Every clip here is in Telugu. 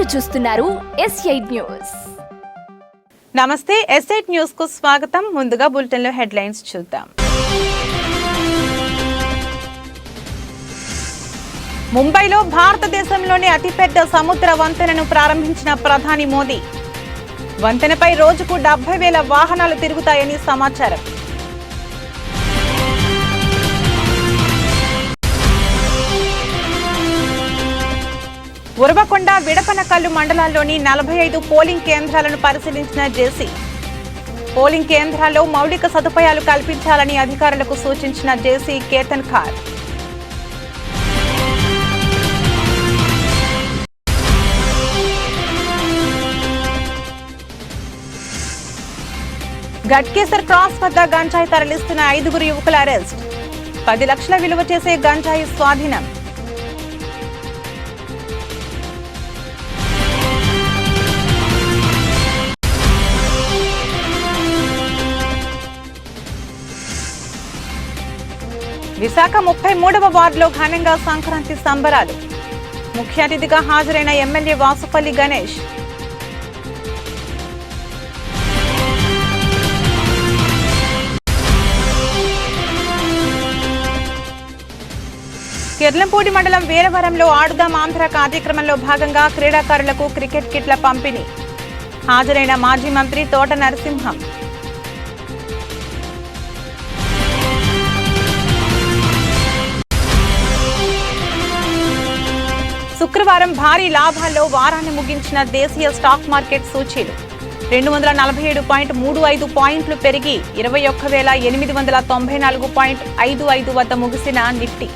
మీరు చూస్తున్నారు S8 న్యూస్. నమస్తే, S8 న్యూస్ కు స్వాగతం. ముందుగా బులెటిన్ లో హెడ్లైన్స్ చూద్దాం. ముంబైలో భారతదేశంలోని అతిపెద్ద సముద్ర వంతెనను ప్రారంభించిన ప్రధాని మోదీ. వంతెనపై రోజుకు 70,000 వాహనాలు తిరుగుతాయని సమాచారం. ఉరవకొండ, విడపనకల్లు మండలాల్లోని 45 పోలింగ్ కేంద్రాలను పరిశీలించిన జేసీ. పోలింగ్ కేంద్రాల్లో మౌలిక సదుపాయాలు కల్పించాలని అధికారులకు సూచించిన జేసీ కేతన్ ఖార్. ఘట్కేసర్ క్రాస్ వద్ద గంజాయి తరలిస్తున్న 5 యువకుల అరెస్ట్. 10 లక్షల విలువ చేసే గంజాయి స్వాధీనం. విశాఖ 33వ వార్డులో ఘనంగా సంక్రాంతి సంబరాలు. ముఖ్య అతిథిగా హాజరైన ఎమ్మెల్యే వాసుపల్లి గణేష్. కిర్లంపూడి మండలం వీరవరంలో ఆడుదాం ఆంధ్ర కార్యక్రమంలో భాగంగా క్రీడాకారులకు క్రికెట్ కిట్ల పంపిణీ. హాజరైన మాజీ మంత్రి తోట నరసింహం. శుక్రవారం భారీ లాభాల్లో వారాన్ని ముగించిన దేశీయ స్టాక్ మార్కెట్ సూచీలు 247.35 పాయింట్లు పెరిగి 21,894.55 వద్ద ముగిసిన నిఫ్టీ.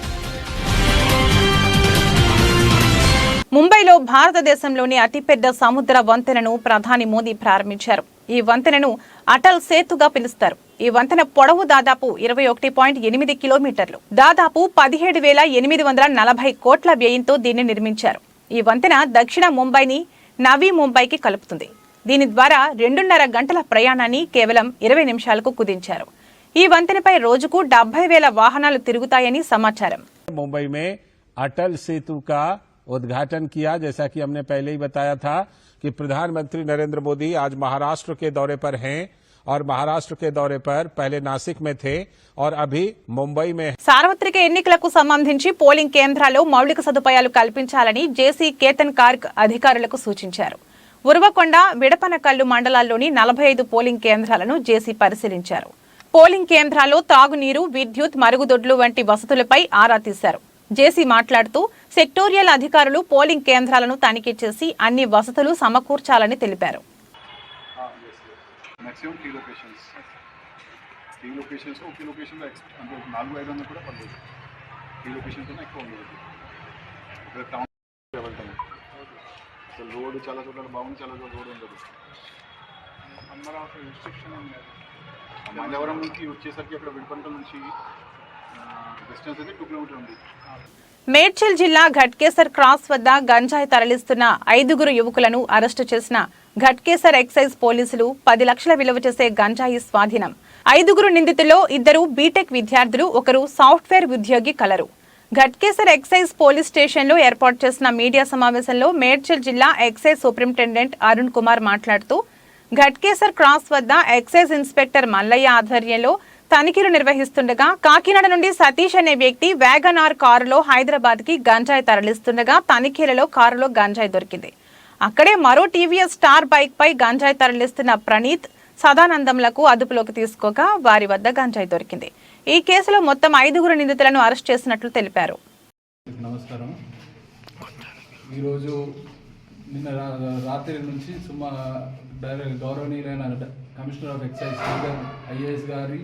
ముంబైలో భారతదేశంలోని అతిపెద్ద సముద్ర వంతెనను ప్రధాని మోదీ ప్రారంభించారు. ఈ వంతెనను అటల్ సేతుగా పిలుస్తారు. ఈ వంతెన పొడవు దాదాపు 21.8 కిలోమీటర్లు. దాదాపు 17,840 కోట్ల వ్యయంతో దీన్ని నిర్మించారు. ఈ వంతెన దక్షిణ ముంబైని నవీ ముంబైకి కలుపుతుంది. దీని ద్వారా 2.5 గంటల ప్రయాణాన్ని కేవలం 20 నిమిషాలకు కుదించారు. ఈ వంతెనపై రోజుకు 70,000 వాహనాలు తిరుగుతాయని సమాచారం. मुंबई में अटल सेतु का उद्घाटन किया। जैसा कि हमने पहले ही बताया था कि प्रधानमंत्री नरेंद्र मोदी आज महाराष्ट्र के दौरे पर हैं और महाराष्ट्र के दौरे पर पहले नासिक में थे और अभी मुंबई में. సార్వత్రిక ఎన్నికలకు సంబంధించి పోలింగ్ కేంద్రాల్లో మౌలిక సదుపాయాలు కల్పించాలని జేసీ కేతన్ ఖార్ అధికారులకు సూచించారు. ఉరవకొండ, విడపనకల్లు మండలాల్లోని 45 పోలింగ్ కేంద్రాలను జేసీ పరిశీలించారు. పోలింగ్ కేంద్రాల్లో తాగునీరు, విద్యుత్, మరుగుదొడ్లు వంటి వసతులపై ఆరా తీశారు. జేసీ మాట్లాడుతూ సెక్టోరియల్ అధికారులు పోలింగ్ కేంద్రాలను తనిఖీ చేసి అన్ని వసతులు సమకూర్చాలని తెలిపారు. రోడ్ చాలా చోట్ల బాగుంది, చాలా చోట్ల రోడ్ ఉండదు. మంగళవరంకి వచ్చేసరికి అక్కడ విడిపంటల నుంచి డిస్టెన్స్ అయితే 2 కిలోమీటర్ ఉంది. మేడ్చల్ జిల్లా ఘట్కేసర్ క్రాస్ వద్ద గంజాయి తరలిస్తున్న 5 యువకులను అరెస్టు చేసిన ఘట్కేసర్ ఎక్సైజ్ పోలీసులు 10 లక్షల విలువ చేసే గంజాయి స్వాధీనం. 5 నిందితుల్లో 2 బీటెక్ విద్యార్థులు, 1 సాఫ్ట్వేర్ ఉద్యోగి కలరు. ఘట్కేసర్ ఎక్సైజ్ పోలీస్ స్టేషన్లో ఏర్పాటు చేసిన మీడియా సమావేశంలో మేడ్చల్ జిల్లా ఎక్సైజ్ సూపరింటెండెంట్ అరుణ్ కుమార్ మాట్లాడుతూ ఘట్కేసర్ క్రాస్ వద్ద ఎక్సైజ్ ఇన్స్పెక్టర్ మల్లయ్య ఆధ్వర్యంలో తనిఖీలు నిర్వహిస్తుండగా కాకినాడ నుండి సతీష్ అనే వ్యక్తి వ్యాగనార్ కారులో హైదరాబాద్ కి గంజాయి తరలిస్తుండగా తనిఖీలలో కారులో గంజాయి దొరికింది. అక్కడే మరో టీవీఎస్ స్టార్ బైక్ పై గంజాయి తరలిస్తున్న ప్రణీత్, సదానందంలకు అదుపులోకి తీసుకోగా వారి వద్ద గంజాయి దొరికింది. ఈ కేసులో మొత్తం 5 నిందితులను అరెస్ట్ చేసినట్లు తెలిపారు. నమస్కారం. ఈరోజు నిన్న రాత్రి నుంచి గౌరవనీయులైన కమిషనర్ ఆఫ్ ఎక్సైజ్ ఐఏఎస్ గారి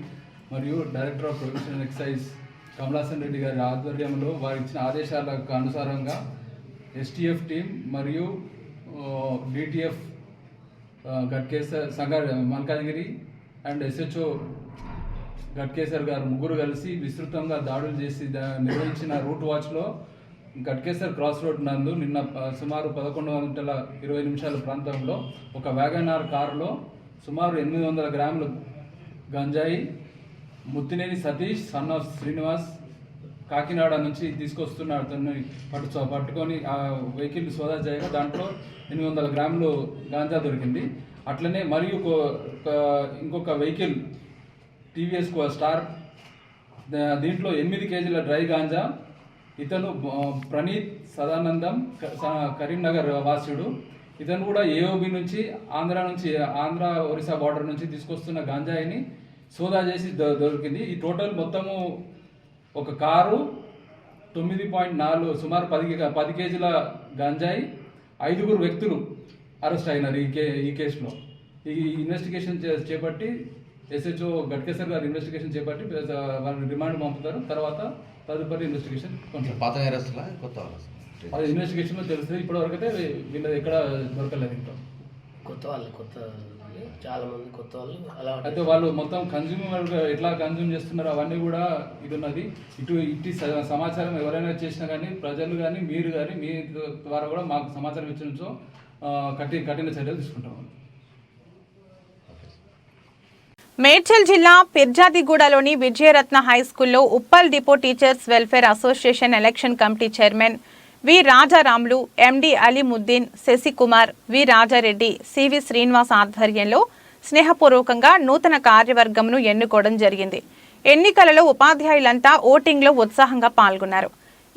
మరియు director of professional excise Kamalasan Reddy గారి ఆధ్వర్యంలో వారు ఇచ్చిన ఆదేశాలకు అనుసారంగా ఎస్టీఎఫ్ టీం మరియు DTF Ghatkesar Malkajgiri and SHO Ghatkesar గారు 3 కలిసి విస్తృతంగా దాడులు చేసి నిర్వహించిన రూట్ వాచ్లో ఘట్కేసర్ క్రాస్ రోడ్ నందు నిన్న సుమారు 11:20 ప్రాంతంలో ఒక వ్యాగనార్ కారులో సుమారు 800 గ్రాముల గంజాయి, ముత్తినేని సతీష్ సన్ ఆఫ్ శ్రీనివాస్ కాకినాడ నుంచి తీసుకొస్తున్న అతన్ని పట్టుకొని ఆ వెహికల్ సోదా చేయగా దాంట్లో 800 గ్రాములు గాంజా దొరికింది. అట్లనే మరియు ఇంకొక వెహికల్ టీవీఎస్ స్టార్, దీంట్లో 8 కేజీల డ్రై గాంజా. ఇతను ప్రణీత్ సదానందం, కరీంనగర్ వాసుడు. ఇతను కూడా ఏఓబి నుంచి ఆంధ్ర ఒరిస్సా బార్డర్ నుంచి తీసుకొస్తున్న గాంజాయిని సోదా చేసి దొరికింది. ఈ టోటల్ మొత్తము ఒక కారు 9.4 సుమారు 10 కేజీల గంజాయి, 5 వ్యక్తులు అరెస్ట్ అయినారు ఈ కేసులో. ఈ ఇన్వెస్టిగేషన్ చేపట్టి ఎస్హెచ్ఓ గట్కేసర్ గారు ఇన్వెస్టిగేషన్ చేపట్టి వాళ్ళని రిమాండ్ పంపుతారు. తర్వాత తదుపరి ఇన్వెస్టిగేషన్ అది ఇన్వెస్టిగేషన్లో తెలుస్తుంది. ఇప్పటివరకు అయితే వీళ్ళది ఎక్కడ దొరకలేదు. ఇంకా చాలా మంది కొత్త వాళ్ళు అలా అయితే వాళ్ళు మొత్తం కన్జ్యూమర్ ఎట్లా కన్జ్యూమ్ చేస్తున్నారో అవన్నీ కూడా ఇది ఉన్నది. ఇటు సమాచారం ఎవరైనా చేసినా కానీ ప్రజలు కానీ మీరు కానీ మీ ద్వారా కూడా మాకు సమాచారం ఇచ్చినచో కఠిన చర్యలు తీసుకుంటాం. మేడ్చల్ జిల్లా పిర్జాదిగూడలోని విజయరత్న హై స్కూల్లో Uppal depot teachers welfare association election committee chairman V Rajaramulu, MD Alimuddin, Shashikumar, V Rajareddy, CV Srinivas ఆధ్వర్యంలో స్నేహపూర్వకంగా నూతన కార్యవర్గంను ఎన్నుకోవడం జరిగింది. ఎన్నికలలో ఉపాధ్యాయులంతా ఓటింగ్లో ఉత్సాహంగా పాల్గొన్నారు.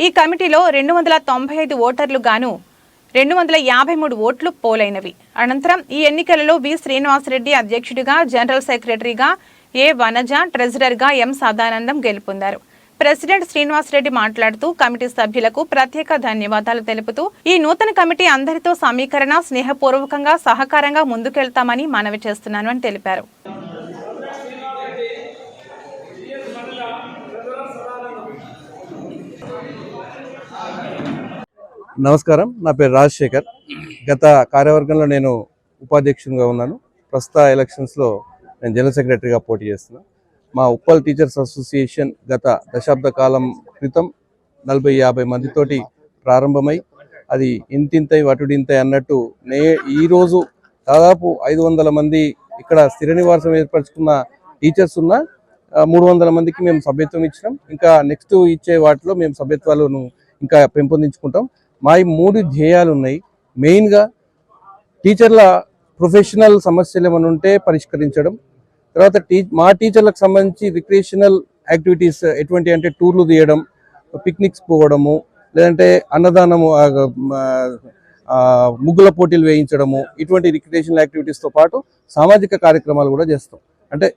ఈ కమిటీలో 295 ఓటర్లు గాను 253 ఓట్లు పోలైనవి. అనంతరం ఈ ఎన్నికలలో వి శ్రీనివాసరెడ్డి అధ్యక్షుడిగా, జనరల్ సెక్రటరీగా ఏ వనజ, ట్రెజరర్గా ఎం సదానందం గెలుపొందారు. ప్రెసిడెంట్ శ్రీనివాసరెడ్డి మాట్లాడుతూ కమిటీ సభ్యులకు ప్రత్యేక ధన్యవాదాలు తెలుపుతూ ఈ నూతన కమిటీ అందరితో సమీకరణ, స్నేహపూర్వకంగా, సహకారంగా ముందుకెళ్తామని మనవి చేస్తున్నాను అని తెలిపారు. నమస్కారం, నా పేరు రాజశేఖర్. గత కార్యవర్గంలో నేను ఉపాధ్యక్షునిగా ఉన్నాను. ప్రస్తుత ఎలక్షన్స్లో నేను జనరల్ సెక్రటరీగా పోటీ చేస్తున్నాను. మా ఉప్పల్ టీచర్స్ అసోసియేషన్ గత దశాబ్ద కాలం క్రితం 40-50 మందితోటి ప్రారంభమై అది ఇంతింతై వటుడింతై అన్నట్టు ఈరోజు దాదాపు 500 మంది ఇక్కడ స్థిర నివాసం ఏర్పరచుకున్న టీచర్స్ ఉన్న 300 మందికి మేము సభ్యత్వం ఇచ్చినాం. ఇంకా నెక్స్ట్ ఇచ్చే వాటిలో మేము సభ్యత్వాలను ఇంకా పెంపొందించుకుంటాం. మా 3 ధ్యేయాలు ఉన్నాయి. మెయిన్గా టీచర్ల ప్రొఫెషనల్ సమస్యలు ఏమైనా ఉంటే పరిష్కరించడం, తర్వాత మా టీచర్లకు సంబంధించి రిక్రియేషనల్ యాక్టివిటీస్ ఎటువంటి అంటే టూర్లు తీయడం, పిక్నిక్స్ పోవడము, లేదంటే అన్నదానము, ముగ్గుల పోటీలు వేయించడము, ఇటువంటి రిక్రియేషనల్ యాక్టివిటీస్తో పాటు సామాజిక కార్యక్రమాలు కూడా చేస్తాం. అంటే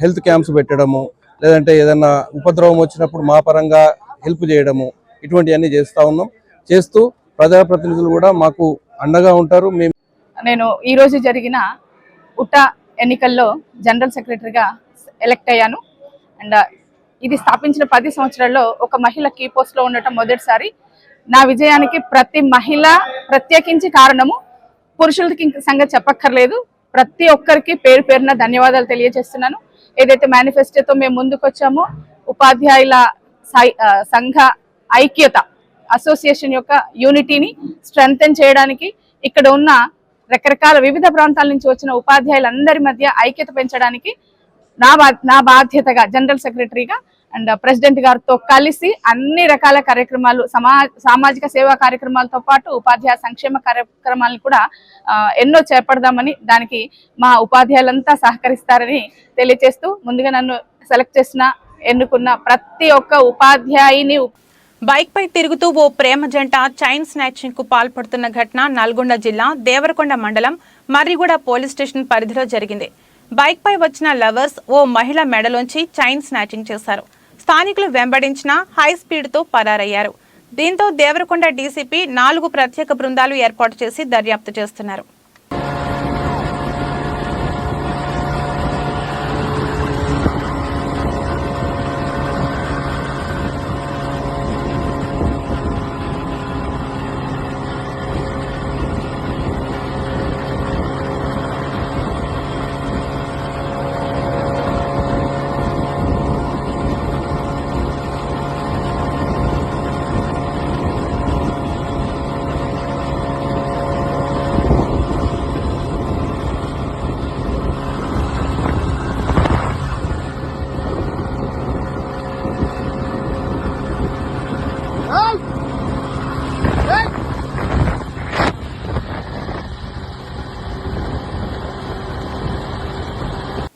హెల్త్ క్యాంప్స్ పెట్టడము, లేదంటే ఏదైనా ఉపద్రవం వచ్చినప్పుడు మా పరంగా హెల్ప్ చేయడము, ఇటువంటివన్నీ చేస్తూ ఉన్నాం. చేస్తూ ప్రజాప్రతినిధులు కూడా మాకు అండగా ఉంటారు. నేను ఈరోజు జరిగిన ఉటా ఎన్నికల్లో జనరల్ సెక్రటరీగా ఎలక్ట్ అయ్యాను. అండ్ ఇది స్థాపించిన 10 సంవత్సరాల్లో ఒక మహిళ కీ పోస్ట్లో ఉండటం మొదటిసారి. నా విజయానికి ప్రతి మహిళ ప్రత్యేకించి కారణము. పురుషులకి సంగతి చెప్పక్కర్లేదు. ప్రతి ఒక్కరికి పేరు పేరున ధన్యవాదాలు తెలియజేస్తున్నాను. ఏదైతే మేనిఫెస్టోతో మేము ముందుకు వచ్చామో ఉపాధ్యాయుల సంఘ ఐక్యత, అసోసియేషన్ యొక్క యూనిటీని స్ట్రెంగ్తెన్ చేయడానికి, ఇక్కడ ఉన్న రకరకాల వివిధ ప్రాంతాల నుంచి వచ్చిన ఉపాధ్యాయులందరి మధ్య ఐక్యత పెంచడానికి నా బాధ్యతగా జనరల్ సెక్రటరీగా అండ్ ప్రెసిడెంట్ గారితో కలిసి అన్ని రకాల కార్యక్రమాలు, సామాజిక సేవా కార్యక్రమాలతో పాటు ఉపాధ్యాయ సంక్షేమ కార్యక్రమాలను కూడా ఎన్నో చేపడదామని, దానికి మా ఉపాధ్యాయులంతా సహకరిస్తారని తెలియజేస్తూ, ముందుగా నన్ను సెలెక్ట్ చేసిన ఎన్నుకున్న ప్రతి ఒక్క ఉపాధ్యాయుని. బైక్ పై తిరుగుతూ ఓ ప్రేమ జంట చైన్ స్నాచింగ్ కు పాల్పడుతున్న ఘటన నల్గొండ జిల్లా దేవరకొండ మండలం మర్రిగూడ పోలీస్ స్టేషన్ పరిధిలో జరిగింది. బైక్ పై వచ్చిన లవర్స్ ఓ మహిళ మెడలోంచి చైన్ స్నాచింగ్ చేశారు. స్థానికులు వెంబడించిన హై స్పీడ్ తో పరారయ్యారు. దీంతో దేవరకొండ డీసీపీ 4 ప్రత్యేక బృందాలు ఏర్పాటు చేసి దర్యాప్తు చేస్తున్నారు.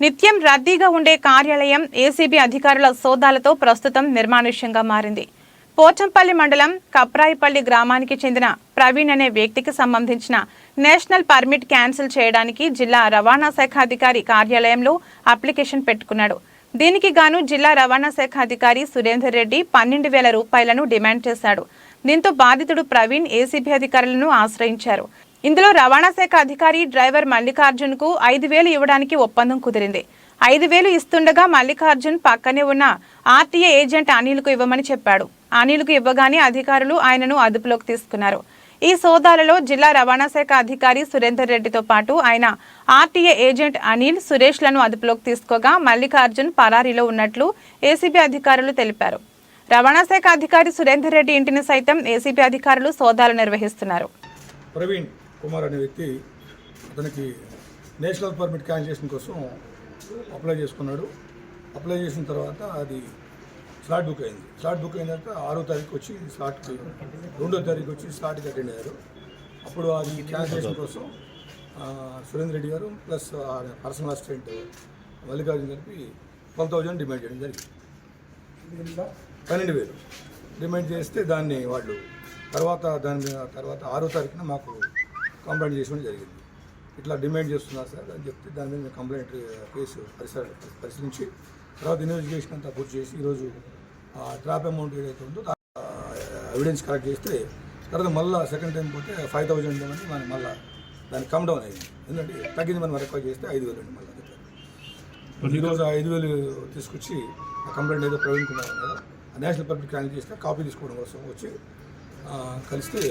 నిత్యం రద్దీగా ఉండే కార్యాలయం ఏసీబీ అధికారుల సోదాలతో ప్రస్తుతం నిర్మానుష్యంగా మారింది. పోచంపల్లి మండలం కప్రాయిపల్లి గ్రామానికి చెందిన ప్రవీణ్ అనే వ్యక్తికి సంబంధించిన నేషనల్ పర్మిట్ క్యాన్సిల్ చేయడానికి జిల్లా రవాణా శాఖ అధికారి కార్యాలయంలో అప్లికేషన్ పెట్టుకున్నాడు. దీనికి గాను జిల్లా రవాణా శాఖ అధికారి సురేందర్ రెడ్డి 12,000 రూపాయలను డిమాండ్ చేశాడు. దీంతో బాధితుడు ప్రవీణ్ ఏసీబీ అధికారులను ఆశ్రయించారు. ఇందులో రవాణా శాఖ అధికారి డ్రైవర్ మల్లికార్జున్ కు 5,000 ఇవ్వడానికి ఒప్పందం కుదిరింది. 5,000 ఇస్తుండగా మల్లికార్జున్ పక్కనే ఉన్న ఆర్టీఏ ఏజెంట్ అనిల్కు ఇవ్వమని చెప్పాడు. అనిల్కు ఇవ్వగానే అధికారులు ఆయనను అదుపులోకి తీసుకున్నారు. ఈ సోదాలలో జిల్లా రవాణా శాఖ అధికారి సురేందర్ రెడ్డితో పాటు ఆయన ఆర్టీఏ ఏజెంట్ అనిల్, సురేష్లను అదుపులోకి తీసుకోగా మల్లికార్జున్ పరారీలో ఉన్నట్లు ఏసీబీ అధికారులు తెలిపారు. రవాణా శాఖ అధికారి సురేందర్ రెడ్డి ఇంటిని సైతం ఏసీబీ అధికారులు సోదాలు నిర్వహిస్తున్నారు. ప్రవీణ్ కుమార్ అనే వ్యక్తి అతనికి నేషనల్ పర్మిట్ క్యాన్సిలేషన్ కోసం అప్లై చేసుకున్నాడు. అప్లై చేసిన తర్వాత అది స్లాట్ బుక్ అయింది. స్లాట్ బుక్ అయిన తర్వాత 6వ తారీఖు వచ్చి స్లాట్కి 2వ తారీఖు వచ్చి స్లాట్కి అటెండ్ అయ్యారు. అప్పుడు అది క్యాన్సిలేషన్ కోసం సురేంద్ర రెడ్డి గారు ప్లస్ పర్సనల్ అసిస్టెంట్ మల్లికార్జున గారికి 12,000 డిమాండ్ చేయడం జరిగింది. 12,000 డిమాండ్ చేస్తే దాన్ని వాళ్ళు తర్వాత 6వ తారీఖున మాకు కంప్లైంట్ చేయడం జరిగింది. ఇట్లా డిమాండ్ చేస్తున్నారు సార్ అని చెప్తే దాని మీద మేము కంప్లైంట్ కేసు పరిశీలించి తర్వాత ఇన్వెస్టిగేషన్ అంతా పూర్తి చేసి ఈరోజు ట్రాప్ అమౌంట్ ఏదైతే ఉందో ఎవిడెన్స్ కలెక్ట్ చేస్తే తర్వాత మళ్ళీ సెకండ్ టైం పోతే 5,000 ఇవ్వమని మనం మళ్ళీ దాన్ని కమ్ డౌన్ అయింది. ఎందుకంటే తగ్గింది మనం రిక్వెస్ట్ చేస్తే 5,000 అండి మళ్ళీ చెప్పారు. ఈరోజు 5,000 తీసుకొచ్చి ఆ కంప్లైంట్ ఏదో ప్రవీణ్ కుమార్ కదా నేషనల్ పబ్లిక్ క్యాన్సిల్ చేస్తే కాపీ తీసుకోవడం కోసం వచ్చి కలిస్తే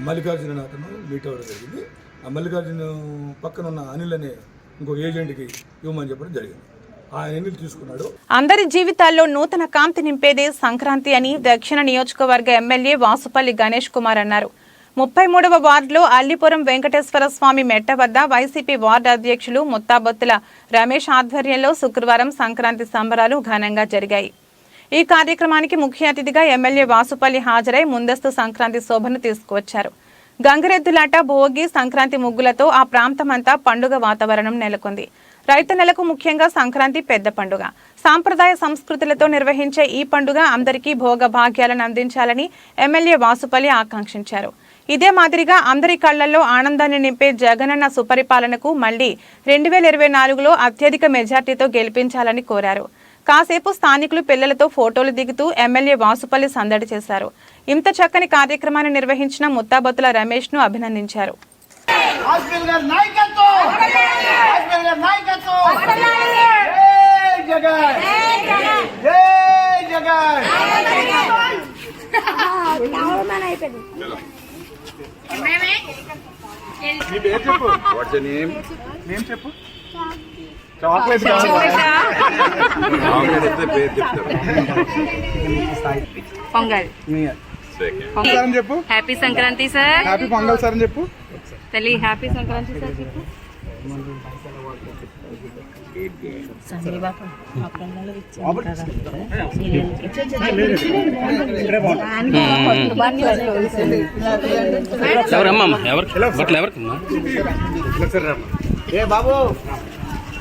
మల్లికార్జున అతను మీట్ అవ్వడం జరిగింది. ఆ మల్లికార్జున పక్కన ఉన్న అనిల్ అనే ఇంకొక ఏజెంట్కి ఇవ్వమని చెప్పడం జరిగింది. ఆయన ఎన్నికలు తీసుకున్నాడు. అందరి జీవితాల్లో నూతన కాంతి నింపేదే సంక్రాంతి అని దక్షిణ నియోజకవర్గ ఎమ్మెల్యే వాసుపల్లి గణేష్ కుమార్ అన్నారు. 33వ వార్డులో అల్లిపురం వెంకటేశ్వర స్వామి మెట్ట వద్ద వైసీపీ వార్డు అధ్యక్షులు ముత్తాబొత్తుల రమేష్ ఆధ్వర్యంలో శుక్రవారం సంక్రాంతి సంబరాలు ఘనంగా జరిగాయి. ఈ కార్యక్రమానికి ముఖ్య అతిథిగా ఎమ్మెల్యే వాసుపల్లి హాజరై ముందస్తు సంక్రాంతి శోభను తీసుకువచ్చారు. గంగరెద్దులాట, భోగి, సంక్రాంతి ముగ్గులతో ఆ ప్రాంతమంతా పండుగ వాతావరణం నెలకొంది. రైతన్నలకు ముఖ్యంగా సంక్రాంతి పెద్ద పండుగ. సాంప్రదాయ సంస్కృతులతో నిర్వహించే ఈ పండుగ అందరికీ భోగ భాగ్యాలను అందించాలని ఎమ్మెల్యే వాసుపల్లి ఆకాంక్షించారు. ఇదే మాదిరిగా అందరి కళ్లల్లో ఆనందాన్ని నింపే జగనన్న సుపరిపాలనకు మళ్లీ 2024లో అత్యధిక మెజార్టీతో గెలిపించాలని కోరారు. కాసేపు స్థానికులు పిల్లలతో ఫోటోలు దిగుతూ ఎమ్మెల్యే వాసుపల్లి సందడి చేశారు. ఇంత చక్కని కార్యక్రమాన్ని నిర్వహించిన ముత్తాబొత్తుల రమేష్ ను అభినందించారు. చాక్లెట్ పొంగల్ అని చెప్పు. Happy Sankranti sir. Happy pongal sir అని చెప్పు. తల్లి హ్యాపీ సంక్రాంతి సార్ చెప్పు. ఏ బాబు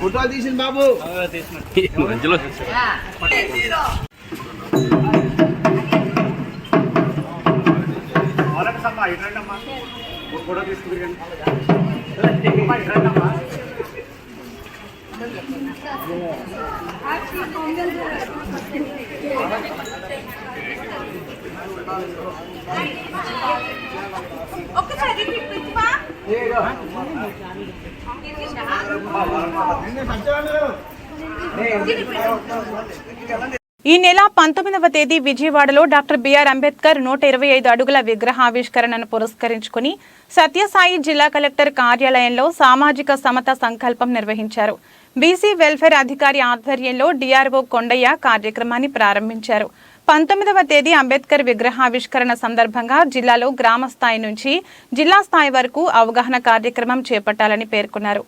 ఫోటో తీసింది బాబు మధ్యలో ఫోటో తీసుకుంటారు. ఈ నెల 19వ తేదీ విజయవాడలో డాక్టర్ బిఆర్ అంబేద్కర్ 125 అడుగుల విగ్రహావిష్కరణను పురస్కరించుకుని సత్యసాయి జిల్లా కలెక్టర్ కార్యాలయంలో సామాజిక సమత సంకల్పం నిర్వహించారు. బీసీ వెల్ఫేర్ అధికారి ఆధ్వర్యంలో డిఆర్ఓ కొండయ్య కార్యక్రమాన్ని ప్రారంభించారు. 19వ తేదీ అంబేద్కర్ విగ్రహావిష్కరణ సందర్భంగా జిల్లాలో గ్రామ స్థాయి నుంచి జిల్లా స్థాయి వరకు అవగాహన కార్యక్రమం చేపట్టాలని పేర్కొన్నారు.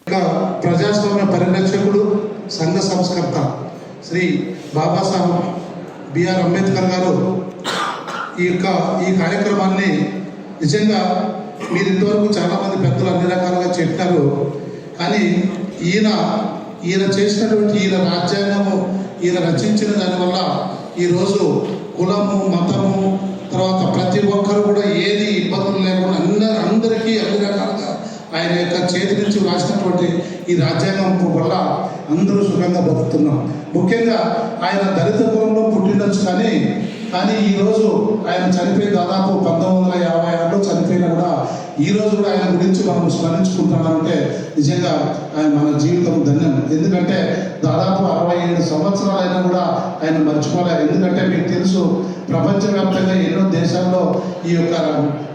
ప్రజాస్వామ్య పరిరక్షకుడు, సంఘ సంస్కర్త శ్రీ బాబాసాహెబ్ బిఆర్ అంబేద్కర్ గారు ఈ కార్యక్రమాన్ని నిజంగా మీరు ఇంతవరకు చాలామంది పెద్దలు అన్ని రకాలుగా చెప్పారు. కానీ ఈయన ఈయన చేసినటువంటి ఈయన రాజ్యాంగము ఈయన రచించిన దానివల్ల ఈరోజు కులము మతము తర్వాత ప్రతి ఒక్కరు కూడా ఏది ఇబ్బందులు లేకుండా అందరికీ అన్ని రకాలుగా ఆయన యొక్క చేతి నుంచి రాసినటువంటి ఈ రాజ్యాంగం వల్ల అందరూ సుఖంగా బతుకుతున్నాం. ముఖ్యంగా ఆయన దళిత కులంలో పుట్టిండొచ్చు కానీ ఈరోజు ఆయన చనిపోయి దాదాపు 1956లో చనిపోయినా కూడా ఈరోజు కూడా ఆయన గురించి మనం స్మరించుకుంటున్నామంటే నిజంగా ఆయన మన జీవితం ధన్యం. ఎందుకంటే దాదాపు 67 సంవత్సరాలైనా కూడా ఆయన మర్చిపోలేదు. ఎందుకంటే మీకు తెలుసు ప్రపంచవ్యాప్తంగా ఎన్నో దేశాల్లో ఈ యొక్క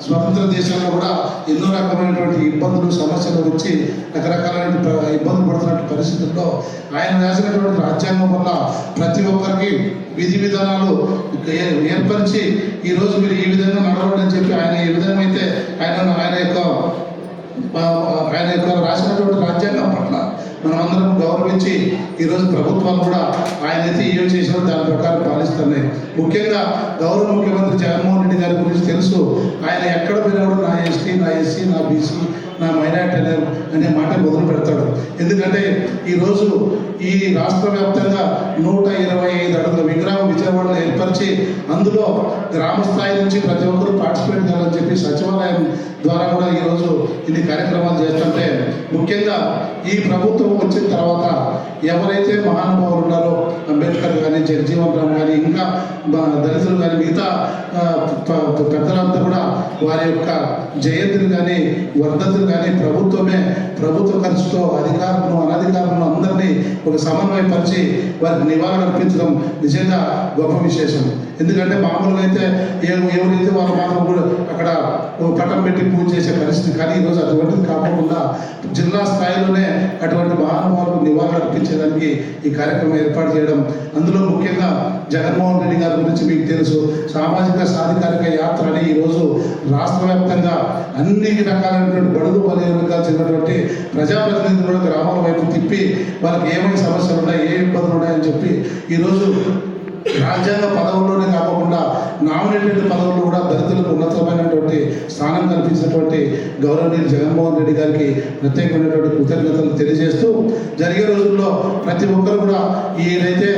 స్వతంత్ర దేశాల్లో కూడా ఎన్నో రకమైనటువంటి ఇబ్బందులు సమస్యలు వచ్చి రకరకాలైన ఇబ్బందులు పడుతున్న పరిస్థితుల్లో ఆయన రాసినటువంటి రాజ్యాంగం వల్ల ప్రతి ఒక్కరికి విధి విధానాలు ఏర్పరిచి ఈరోజు మీరు ఈ విధంగా నడవండి అని చెప్పి ఆయన ఏ విధంగా అయితే ఆయన యొక్క రాసినటువంటి రాజ్యాంగం పట్ల మనమందరం గౌరవించి ఈరోజు ప్రభుత్వాలు కూడా ఆయన అయితే ఏం చేసినా దాని ప్రకారం పాలిస్తున్నాయి. ముఖ్యంగా గౌరవ ముఖ్యమంత్రి జగన్మోహన్ రెడ్డి గారి గురించి తెలుసు. ఆయన ఎక్కడ పోయినాడు నా ఎస్టీ, నా ఎస్సీ, నా బీసీ, నా మైనార్టీ అనే మాట మొదలు పెడతాడు. ఎందుకంటే ఈరోజు ఈ రాష్ట్ర వ్యాప్తంగా 125 అడుగుల విగ్రహం విజయవాడలో ఏర్పరిచి అందులో గ్రామ స్థాయి నుంచి ప్రతి ఒక్కరూ పార్టిసిపేట్ చేయాలని చెప్పి సచివాలయం ద్వారా కూడా ఈరోజు ఇన్ని కార్యక్రమాలు చేస్తుంటే ముఖ్యంగా ఈ ప్రభుత్వం వచ్చిన తర్వాత ఎవరైతే మహానుభావులు ఉన్నారో అంబేద్కర్ కానీ జగజీవన్ రామ్ కానీ ఇంకా దళితులు కానీ మిగతా పెద్దలంతా కూడా వారి యొక్క జయంతులు కానీ వర్ధతులు కానీ ప్రభుత్వ ఖర్చుతో అధికారులను అనధికారులను అందరినీ ఒక సమన్వయపరిచి వారికి నివారణ అర్పించడం నిజంగా గొప్ప విశేషం. ఎందుకంటే మామూలుగా అయితే ఎవరైతే వాళ్ళు మాత్రం కూడా అక్కడ పట్టం పెట్టి పూజ చేసే పరిస్థితి, కానీ ఈరోజు అటువంటిది కాకుండా జిల్లా స్థాయిలోనే అటువంటి మహానుభావులకు నివారణ అర్పించేదానికి ఈ కార్యక్రమం ఏర్పాటు చేయడం, అందులో ముఖ్యంగా జగన్మోహన్ రెడ్డి గారి గురించి మీకు తెలుసు. సామాజిక సాధికారిక యాత్ర అని ఈరోజు రాష్ట్ర వ్యాప్తంగా అన్ని రకాలైనటువంటి బడుగు బలహీనంగా చెందినటువంటి ప్రజాప్రతినిధులు గ్రామాల వైపు తిప్పి వాళ్ళకి ఏమైనా సమస్యలు ఉన్నాయి, ఏ ఇబ్బందులు ఉన్నాయని చెప్పి ఈరోజు రాజ్యాంగ పదవుల్లోనే కాకుండా నామినేటెడ్ పదవులు కూడా దళితులకు ఉన్నతమైనటువంటి స్థానం కల్పించినటువంటి గౌరవనీయులు జగన్మోహన్ రెడ్డి గారికి ప్రత్యేకమైనటువంటి కృతజ్ఞతలు తెలియజేస్తూ జరిగే రోజుల్లో ప్రతి ఒక్కరు కూడా ఏదైతే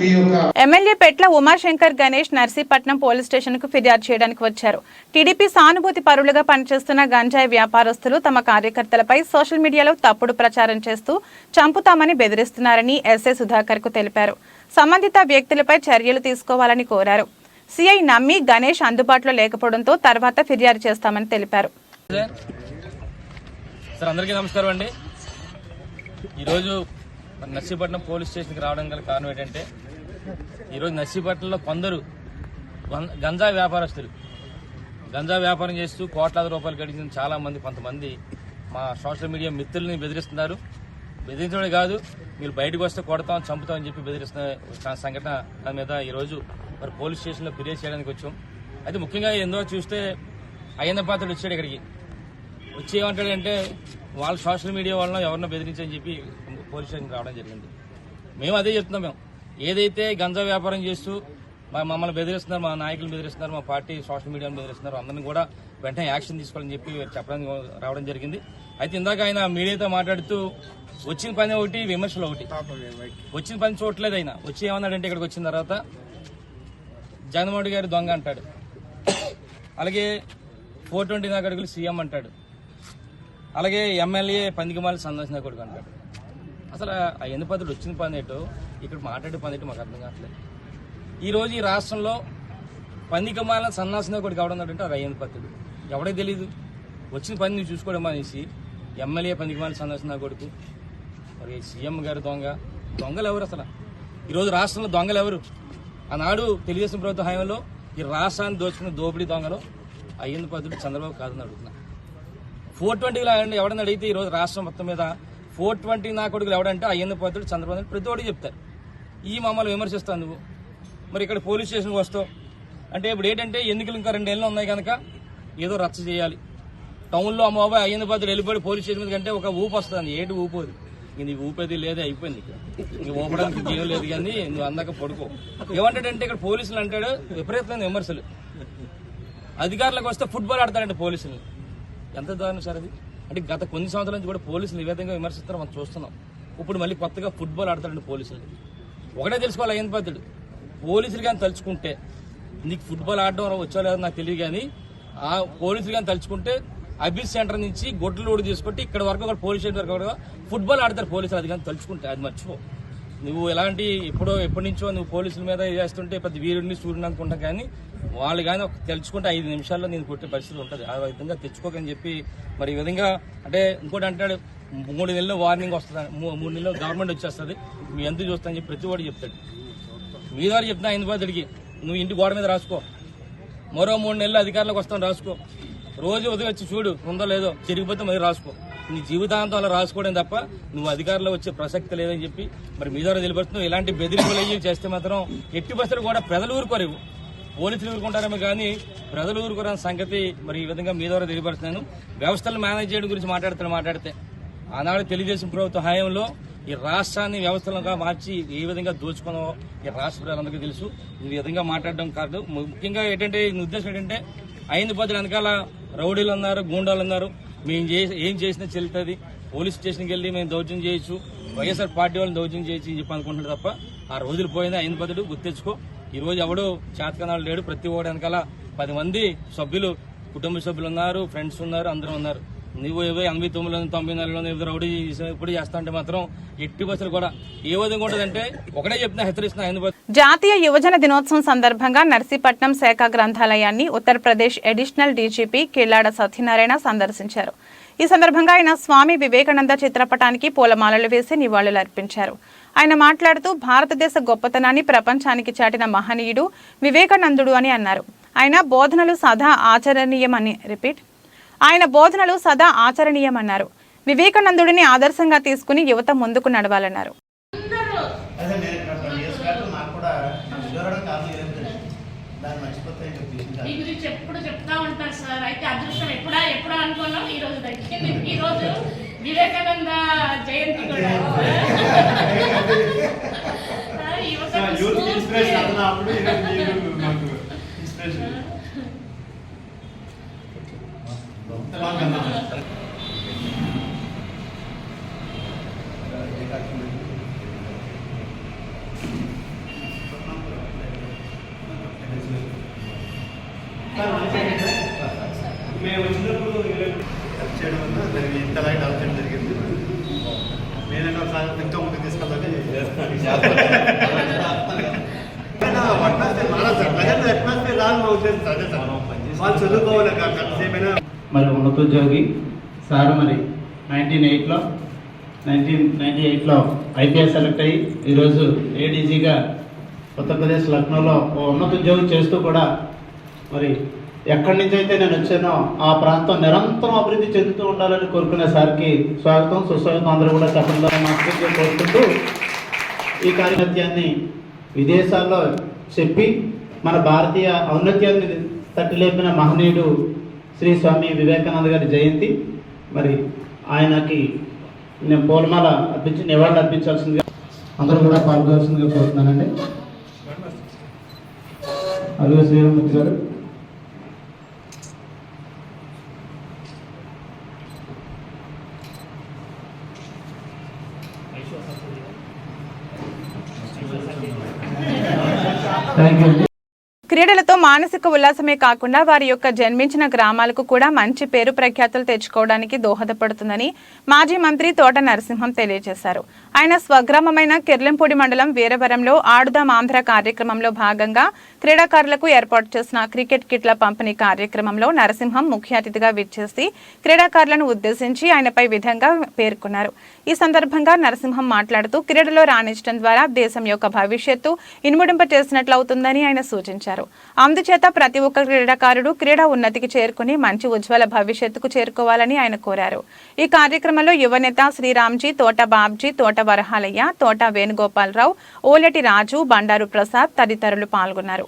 ఈ యొక్క MLA Petla Umashankar Ganesh Narsipatnam police station కు ఫిర్యాదు చేయడానికి వచ్చారు. టీడీపీ సానుభూతి పరులుగా పనిచేస్తున్న గంజాయి వ్యాపారస్తులు తమ కార్యకర్తలపై సోషల్ మీడియాలో తప్పుడు ప్రచారం చేస్తూ చంపుతామని బెదిరిస్తున్నారని ఎస్ఐ సుధాకర్ కు తెలిపారు. సంబంధిత వ్యక్తులపై చర్యలు తీసుకోవాలని కోరారు. సిఐ నమ్మి గణేష్ అందుబాటులో లేకపోవడంతో తర్వాత ఫిర్యాదు చేస్తామని తెలిపారు. అందరికీ నమస్కారం అండి. ఈరోజు నర్సీపట్నం పోలీస్ స్టేషన్కి రావడం గల కారణం ఏంటంటే ఈరోజు నర్సీపట్నంలో కొందరు గంజాయి వ్యాపారస్తులు గంజాయి వ్యాపారం చేస్తూ కోట్లాది రూపాయలు గడిచిన చాలా మంది కొంతమంది మా సోషల్ మీడియా మిత్రుల్ని బెదిరిస్తున్నారు. బెదిరించడమే కాదు, మీరు బయటకు వస్తే కొడతాం చంపుతామని చెప్పి బెదిరిస్తున్న సంఘటన దాని మీద ఈరోజు మరి పోలీస్ స్టేషన్లో ఫిర్యాదు చేయడానికి వచ్చాం. అయితే ముఖ్యంగా ఎందుకో చూస్తే అయ్యన్న పాత్రుడు వచ్చాడు. ఇక్కడికి వచ్చి ఏమంటాడంటే వాళ్ళ సోషల్ మీడియా వాళ్ళని ఎవరినో బెదిరించని చెప్పి పోలీస్ స్టేషన్కి రావడం జరిగింది. మేము అదే చెప్తున్నాం. మేము ఏదైతే గంజా వ్యాపారం చేస్తూ మమ్మల్ని బెదిరిస్తున్నారు, మా నాయకులు బెదిరిస్తున్నారు, మా పార్టీ సోషల్ మీడియాను బెదిరిస్తున్నారు, అందరినీ కూడా వెంటనే యాక్షన్ తీసుకోవాలని చెప్పి చెప్పడానికి రావడం జరిగింది. అయితే ఇందాక ఆయన మీడియాతో మాట్లాడుతూ వచ్చిన పని ఒకటి, విమర్శలు ఒకటి. వచ్చిన పని చూడలేదు. ఆయన వచ్చి ఏమన్నాడంటే ఇక్కడికి వచ్చిన తర్వాత జగన్మోహన్ రెడ్డి గారి దొంగ అంటాడు, అలాగే 429 అడుగులు సీఎం అంటాడు, అలాగే ఎమ్మెల్యే పందికమాలి సందర్శన కొడుకు అంటాడు. అసలు ఆ ఎన్నిపత్రుడు వచ్చిన పని ఏంటో ఇక్కడ మాట్లాడే పని ఏంటో మాకు అర్థం కావట్లేదు. ఈరోజు ఈ రాష్ట్రంలో పందికమాల సన్నాసన కొడుకు ఎవడన్నాడంటే అది అయ్యన్న పత్రుడు. ఎవడే తెలీదు. వచ్చిన పని నువ్వు చూసుకోవడం అనేసి ఎమ్మెల్యే పందికమాల సందర్శన కొడుకు, మరి సీఎం గారు దొంగలు ఎవరు? అసలు ఈరోజు రాష్ట్రంలో దొంగలు ఎవరు? ఆనాడు తెలుగుదేశం ప్రభుత్వ హయాంలో ఈ రాష్ట్రాన్ని దోచుకున్న దోపిడీ దొంగలు అయ్యన్న పత్రుడు చంద్రబాబు కాదని అడుగుతున్నా. 420లో ఎవడని అడిగితే ఈరోజు రాష్ట్రం మొత్తం మీద 420 నా కొడుకులు ఎవడంటే అయ్యన్న పత్రుడు చంద్రబాబు ప్రతి ఒక్కటి చెప్తారు. ఈ మమ్మల్ని విమర్శిస్తావు నువ్వు. మరి ఇక్కడ పోలీస్ స్టేషన్కి వస్తావు అంటే ఇప్పుడు ఏంటంటే ఎన్నికలు ఇంకా 2 నెలలు ఉన్నాయి కనుక ఏదో రచ్చ చేయాలి. టౌన్లో అమ్మాయి అయ్యన్న పత్రుడు వెళ్ళిపోయి పోలీస్ స్టేషన్ మీద కంటే ఒక ఊపు వస్తుంది. ఏంటి ఊపోదు? నీ ఊపేది లేదే, అయిపోయింది. ఇంక ఊపడానికి జీవం లేదు. కానీ నువ్వు అందాక పడుకో. ఏమంటాడంటే ఇక్కడ పోలీసులు అంటాడు విపరీతమైన విమర్శలు. అధికారులకు వస్తే ఫుట్బాల్ ఆడతాడంటే పోలీసులు. ఎంత దారుణం సార్ అది. అంటే గత కొన్ని సంవత్సరాల నుంచి కూడా పోలీసులు ఈ విధంగా విమర్శిస్తారో మనం చూస్తున్నాం. ఇప్పుడు మళ్ళీ కొత్తగా ఫుట్బాల్ ఆడతాడండి పోలీసులు. ఒకటే తెలుసుకోవాలి అయ్యన్ పాత్రుడు, పోలీసులు కానీ తలుచుకుంటే నీకు ఫుట్బాల్ ఆడడం వచ్చో లేదో నాకు తెలియదు, కానీ ఆ పోలీసులు కానీ తలుచుకుంటే అబిస్ సెంటర్ నుంచి గొడ్డలోడు తీసుకుంటే ఇక్కడ వరకు ఒక పోలీస్ స్టేషన్ వరకు ఫుట్బాల్ ఆడతారు పోలీసులు. అది కానీ తలుచుకుంటే అది మర్చిపో. నువ్వు ఎలాంటి ఎప్పటి నుంచో నువ్వు పోలీసుల మీద చేస్తుంటే పెద్ద వీరుడిని సూర్యుని అనుకుంటా, కానీ వాళ్ళు కానీ ఒక తెలుసుకుంటే 5 నిమిషాల్లో నేను కొట్టే పరిస్థితి ఉంటుంది. ఆ విధంగా తెచ్చుకోకని చెప్పి మరి ఈ విధంగా అంటే ఇంకోటి అంటాడు 3 నెలలు వార్నింగ్ వస్తుంది, 3 నెలలు గవర్నమెంట్ వచ్చేస్తుంది, మీ ఎందుకు చూస్తానని చెప్పి ప్రతి వాడు చెప్తాడు. మీ ద్వారా చెప్తున్నా హైదరాబాద్కి నువ్వు ఇంటి గోడ మీద రాసుకో, మరో 3 నెలలు అధికారులకు వస్తాను రాసుకో, రోజు ఉదయం వచ్చి చూడు ఉందో లేదో, చెరిగిపోతే మరి రాసుకో. నీ జీవితాంతం అలా రాసుకోవడం తప్ప నువ్వు అధికారంలో వచ్చే ప్రసక్తి లేదని చెప్పి మరి మీ ద్వారా తెలియపరుస్తున్నావు. ఇలాంటి బెదిరింపులు అయ్యి చేస్తే మాత్రం ఎట్టి పరిస్థితులు కూడా ప్రజలు ఊరుకోరు, పోలీసులు ఊరుకుంటారేమో కానీ ప్రజలు ఊరుకోరని సంగతి మరి ఈ విధంగా మీ ద్వారా తెలియపరుస్తున్నాను. వ్యవస్థలను మేనేజ్ చేయడం గురించి మాట్లాడితే ఆనాడు తెలుగుదేశం ప్రభుత్వ హయాంలో ఈ రాష్ట్రాన్ని వ్యవస్థలుగా మార్చి ఏ విధంగా దోచుకున్నావో ఈ రాష్ట్ర ప్రజలందరికీ తెలుసు. ఈ విధంగా మాట్లాడడం కాదు. ముఖ్యంగా ఏంటంటే ఉద్దేశం ఏంటంటే ఐదు పదులు వెనకాల రౌడీలు ఉన్నారు, గూండాలు ఉన్నారు, మేము ఏం చేసినా చెల్లుతుంది, పోలీస్ స్టేషన్కి వెళ్ళి మేము దౌర్జన్యం చేయొచ్చు, వైఎస్ఆర్ పార్టీ వాళ్ళని దౌర్జన్యం చేయొచ్చు అని చెప్పి అనుకుంటున్నారు తప్ప ఆ రోజులు పోయింది. ఐదు పదులు గుర్తించుకో. ఈ రోజు ఎవడు చేతకనాలు లేడు, ప్రతి ఓడి వెనకాల 10 మంది సభ్యులు, కుటుంబ సభ్యులు ఉన్నారు, ఫ్రెండ్స్ ఉన్నారు, అందరూ ఉన్నారు. నువ్వు 89లో 94లో రౌడీ ఇప్పుడు చేస్తా అంటే మాత్రం ఎట్టి బస్సులు కూడా ఏ విధంగా ఉంటుందంటే ఒకటే చెప్తున్నా, హెచ్చరిస్తున్నా. హైదరాబాద్ జాతీయ యువజన దినోత్సవం సందర్భంగా నర్సీపట్నం శాఖ గ్రంథాలయాన్ని ఉత్తరప్రదేశ్ అడిషనల్ డీజీపీ కిల్లాడ సత్యనారాయణ సందర్శించారు. ఈ సందర్భంగా ఆయన స్వామి వివేకానంద చిత్రపటానికి పూలమాలలు వేసి నివాళులర్పించారు. ఆయన మాట్లాడుతూ భారతదేశ గొప్పతనాన్ని ప్రపంచానికి చాటిన మహనీయుడు వివేకానందుడు అని అన్నారు. ఆయన బోధనలు సదా ఆచరణీయమన్నారు. వివేకానందుడిని ఆదర్శంగా తీసుకుని యువత ముందుకు నడవాలన్నారు. ఎప్పుడు చెప్తా ఉంటారు సార్, అయితే అదృష్టం ఎప్పుడా అనుకున్నాం ఈ రోజు దక్కింది. ఈ రోజు వివేకానంద జయంతి కూడా మేము వచ్చినప్పుడు చేయడం వల్ల దానికి ఇంతలాగా డెవలప్ చేయడం జరిగింది. నేనైనా ఒకసారి ఇంకా ముందుకు తీసుకెళ్ళాలి. వాళ్ళు చదువుకోవాలి కాసేపైనా. మరి ఉన్నతోద్యోగి సార్ మరి 1998లో ఐపీఎస్ సెలెక్ట్ అయ్యి ఈరోజు ఏడీజీగా ఉత్తరప్రదేశ్ లక్నోలో ఉన్నతోద్యోగి చేస్తూ కూడా మరి ఎక్కడి నుంచి అయితే నేను వచ్చానో ఆ ప్రాంతం నిరంతరం అభివృద్ధి చెందుతూ ఉండాలని కోరుకునే సార్కి స్వాగతం సుస్వాగతం అందరూ కూడా చెప్పడంలో మనస్ఫూర్తిగా కోరుకుంటూ ఈ కార్యక్రమాన్ని విదేశాల్లో చెప్పి మన భారతీయ ఔన్నత్యాన్ని తట్టిలేపిన మహనీయుడు శ్రీ స్వామి వివేకానంద గారి జయంతి. మరి ఆయనకి నేను పూలమాల అర్పించి నివాళులు అర్పించాల్సిందిగా అందరూ కూడా పాల్గొనాల్సిందిగా కోరుతున్నానండి. అల్లు శ్రీరామూర్తి గారు. Thank you. క్రీడలతో మానసిక ఉల్లాసమే కాకుండా వారి యొక్క జన్మించిన గ్రామాలకు కూడా మంచి పేరు ప్రఖ్యాతులు తెచ్చుకోవడానికి దోహదపడుతుందని మాజీ మంత్రి తోట నరసింహం తెలియజేశారు. ఆయన స్వగ్రామమైన కిర్లంపూడి మండలం వీరవరంలో ఆడుదాం ఆంధ్ర కార్యక్రమంలో భాగంగా క్రీడాకారులకు ఏర్పాటు చేసిన క్రికెట్ కిట్ల పంపిణీ కార్యక్రమంలో నరసింహం ముఖ్య అతిథిగా విచ్చేసి క్రీడాకారులను ఉద్దేశించి ఆయనపై విధంగా పేర్కొన్నారు. ఈ సందర్భంగా నరసింహం మాట్లాడుతూ క్రీడలో రాణించడం ద్వారా దేశం యొక్క భవిష్యత్తు ఇనుముడింప చేసినట్లవుతుందని ఆయన సూచించారు. అందుచేత ప్రతి ఒక్క క్రీడాకారుడు క్రీడా ఉన్నతికి చేరుకుని మంచి ఉజ్వల భవిష్యత్తుకు చేరుకోవాలని ఆయన కోరారు. ఈ కార్యక్రమంలో యువనేత శ్రీరామ్జీ, తోట బాబ్జీ, తోట వరహాలయ్య, తోట వేణుగోపాలరావు, ఓలెటి రాజు, బండారు ప్రసాద్ తదితరులు పాల్గొన్నారు.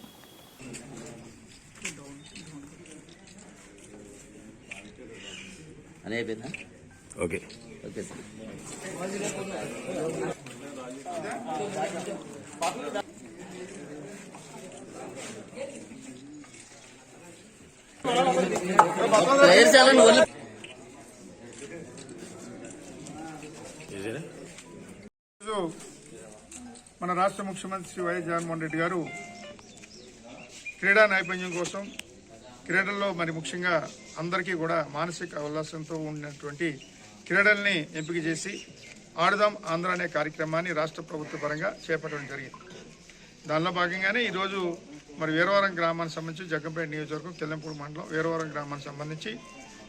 మన రాష్ట్ర ముఖ్యమంత్రి శ్రీ వైఎస్ జగన్మోహన్ రెడ్డి గారు క్రీడా నైపుణ్యం కోసం క్రీడల్లో మరి ముఖ్యంగా అందరికీ కూడా మానసిక ఉల్లాసంతో ఉన్నటువంటి క్రీడల్ని ఎంపిక చేసి ఆడుదాం ఆంధ్ర అనే కార్యక్రమాన్ని రాష్ట్ర ప్రభుత్వ పరంగా చేపట్టడం జరిగింది. దానిలో భాగంగానే ఈరోజు మరి వీరవరం గ్రామానికి సంబంధించి జగ్గంపేట నియోజకవర్గం కెల్లంపూడి మండలం వీరవరం గ్రామానికి సంబంధించి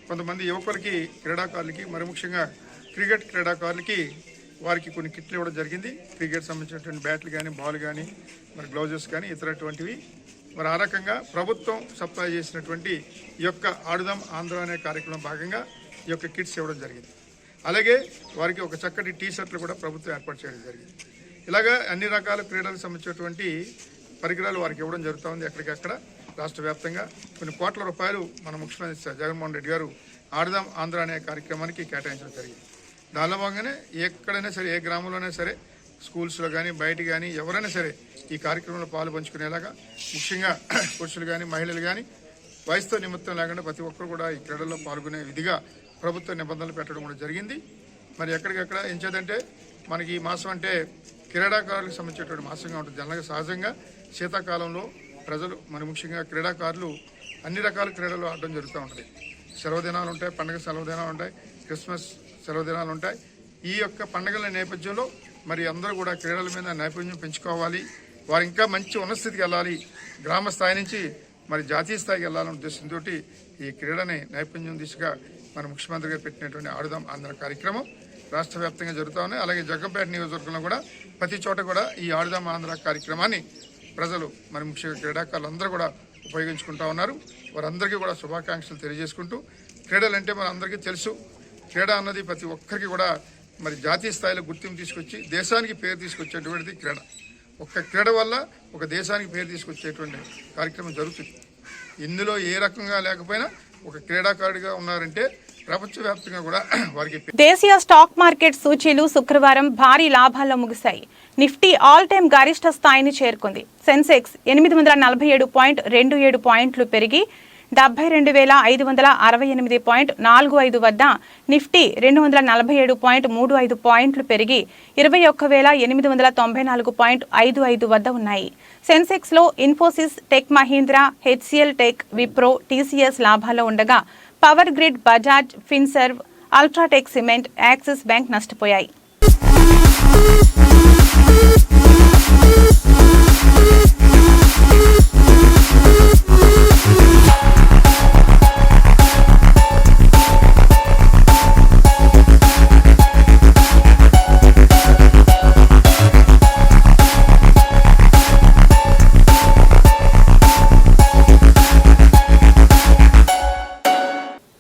కొంతమంది యువకులకి క్రీడాకారులకి మరి ముఖ్యంగా క్రికెట్ క్రీడాకారులకి వారికి కొన్ని కిట్లు ఇవ్వడం జరిగింది. క్రికెట్ సంబంధించినటువంటి బ్యాట్లు కానీ బాల్ కానీ మరి గ్లౌజెస్ కానీ ఇతరటువంటివి మరి ఆ రకంగా ప్రభుత్వం సప్లై చేసినటువంటి ఈ యొక్క ఆడుదాం ఆంధ్ర అనే కార్యక్రమం భాగంగా ఈ యొక్క కిట్స్ ఇవ్వడం జరిగింది. అలాగే వారికి ఒక చక్కటి టీ షర్ట్లు కూడా ప్రభుత్వం ఏర్పాటు చేయడం జరిగింది. ఇలాగా అన్ని రకాల క్రీడలకు సంబంధించినటువంటి పరికరాలు వారికి ఇవ్వడం జరుగుతూ ఉంది. ఎక్కడికక్కడ రాష్ట్ర వ్యాప్తంగా కొన్ని కోట్ల రూపాయలు మన ముఖ్యమంత్రి జగన్మోహన్ రెడ్డి గారు ఆడుదాం ఆంధ్ర అనే కార్యక్రమానికి కేటాయించడం జరిగింది. దానిలో భాగంగానే ఎక్కడైనా సరే ఏ గ్రామంలోనే సరే స్కూల్స్లో కానీ బయట కానీ ఎవరైనా సరే ఈ కార్యక్రమంలో పాలు పంచుకునేలాగా ముఖ్యంగా పురుషులు కానీ మహిళలు కానీ వయసుతో నిమిత్తం లేకుండా ప్రతి ఒక్కరు కూడా ఈ క్రీడల్లో పాల్గొనే విధిగా ప్రభుత్వ నిబంధనలు పెట్టడం కూడా జరిగింది. మరి ఎక్కడికెక్కడ ఎంచేదంటే మనకి ఈ మాసం అంటే క్రీడాకారులకు సంబంధించినటువంటి మాసంగా ఉంటుంది. జనరల్గా సహజంగా శీతాకాలంలో ప్రజలు మరి ముఖ్యంగా క్రీడాకారులు అన్ని రకాల క్రీడలు ఆడడం జరుగుతూ ఉంటుంది. సెలవు దినాలు ఉంటాయి, పండుగ సెలవు దినాలు ఉంటాయి, క్రిస్మస్ సెలవు దినాలు ఉంటాయి. ఈ యొక్క పండుగల నేపథ్యంలో మరి అందరూ కూడా క్రీడల మీద నైపుణ్యం పెంచుకోవాలి, వారు ఇంకా మంచి ఉన్నత స్థితికి వెళ్ళాలి, గ్రామ స్థాయి నుంచి మరి జాతీయ స్థాయికి వెళ్ళాలనే ఉద్దేశంతో ఈ క్రీడని నైపుణ్యం దిశగా మన ముఖ్యమంత్రి గారు పెట్టినటువంటి ఆడుదాం ఆంధ్ర కార్యక్రమం రాష్ట్ర వ్యాప్తంగా జరుగుతూ ఉన్నాయి. అలాగే జగ్గంపేట నియోజకవర్గంలో కూడా ప్రతి చోట కూడా ఈ ఆడుదాం ఆంధ్ర కార్యక్రమాన్ని ప్రజలు మరి ముఖ్యంగా క్రీడాకారులు అందరూ కూడా ఉపయోగించుకుంటూ ఉన్నారు. వారందరికీ కూడా శుభాకాంక్షలు తెలియజేసుకుంటూ క్రీడలు అంటే మన అందరికీ తెలుసు, క్రీడ అన్నది ప్రతి ఒక్కరికి కూడా మరి జాతీయ స్థాయిలో గుర్తింపు తీసుకొచ్చి దేశానికి పేరు తీసుకొచ్చేటువంటిది క్రీడ. ఒక్క క్రీడ వల్ల ఒక దేశానికి పేరు తీసుకొచ్చేటువంటి కార్యక్రమం జరుగుతుంది. ఇందులో ఏ రకంగా లేకపోయినా ఒక క్రీడాకారుడిగా ఉన్నారంటే ప్రపంచవ్యాప్తంగా కూడా వారికి. దేశీయ స్టాక్ మార్కెట్ సూచీలు శుక్రవారం భారీ లాభాల్లో ముగిశాయి. నిఫ్టీ ఆల్ టైమ్ గరిష్ట స్థాయిని చేరుకుంది. సెన్సెక్స్ 847.27 పాయింట్లు పెరిగి 72,568.45 వద్ద, నిఫ్టీ 247.35 పాయింట్లు పెరిగి 21,894.55 వద్ద ఉన్నాయి. సెన్సెక్స్ లో Infosys, Tech Mahindra, HCL Tech, Wipro, TCS లాభాల్లో ఉండగా power grid, Bajaj Finserv, UltraTech cement, Axis bank నష్టపోయాయి.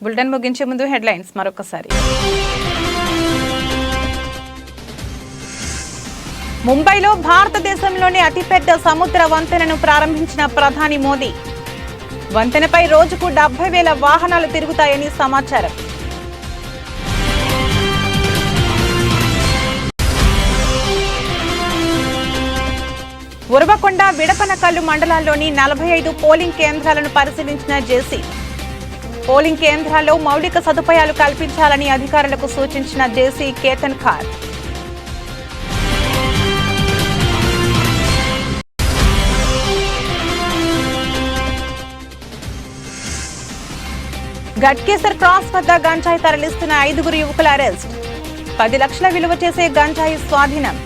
బులెటిన్ ముగించే ముందు హెడ్లైన్స్ మరొకసారి. ముంబైలో భారతదేశంలోని అతిపెద్ద సముద్ర వంతెనను ప్రారంభించిన ప్రధాని మోదీ. వంతెనపై రోజుకు 70,000 వాహనాలు తిరుగుతాయని సమాచారం. ఉరవకొండ, విడపనకల్లు మండలాల్లోని 45 పోలింగ్ కేంద్రాలను పరిశీలించిన జేసీ. పోలింగ్ కేంద్రాల్లో మౌలిక సదుపాయాలు కల్పించాలని అధికారులకు సూచించిన జేసీ కేతన్ ఖార్. ఘట్కేసర్ క్రాస్ వద్ద గంజాయి తరలిస్తున్న 5 యువకుల అరెస్ట్. 10 లక్షల విలువ చేసే గంజాయి స్వాధీనం.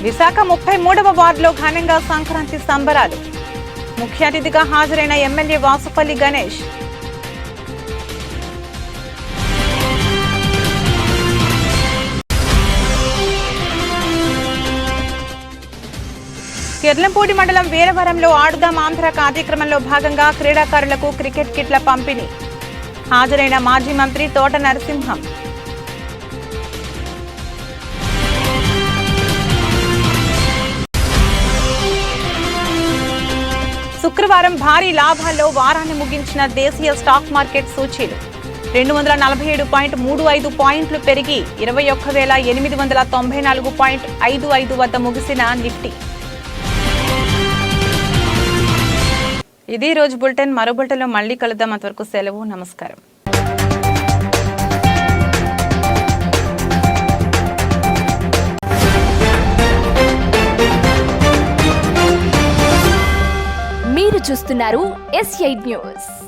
విశాఖ 33వ వార్డులో ఘనంగా సంక్రాంతి సంబరాలు. ముఖ్య అతిథిగా హాజరైన ఎమ్మెల్యే వాసుపల్లి గణేష్. కిర్లంపూడి మండలం వీరవరంలో ఆడుదాం ఆంధ్ర కార్యక్రమంలో భాగంగా క్రీడాకారులకు క్రికెట్ కిట్ల పంపిణీ. హాజరైన మాజీ మంత్రి తోట నరసింహం. శుక్రవారం భారీ లాభాల్లో వారాన్ని ముగించిన దేశీయ స్టాక్ మార్కెట్ సూచీలు 247.35 పాయింట్లు పెరిగి 21,894.55 వద్ద ముగిసిన నిఫ్టీ ఇది ఈ రోజు బులెటిన్. మరో బులెటిన్లో మళ్ళీ కలుద్దాం. అంతవరకు సెలవు. నమస్కారం. మీరు చూస్తున్నారు S8 న్యూస్.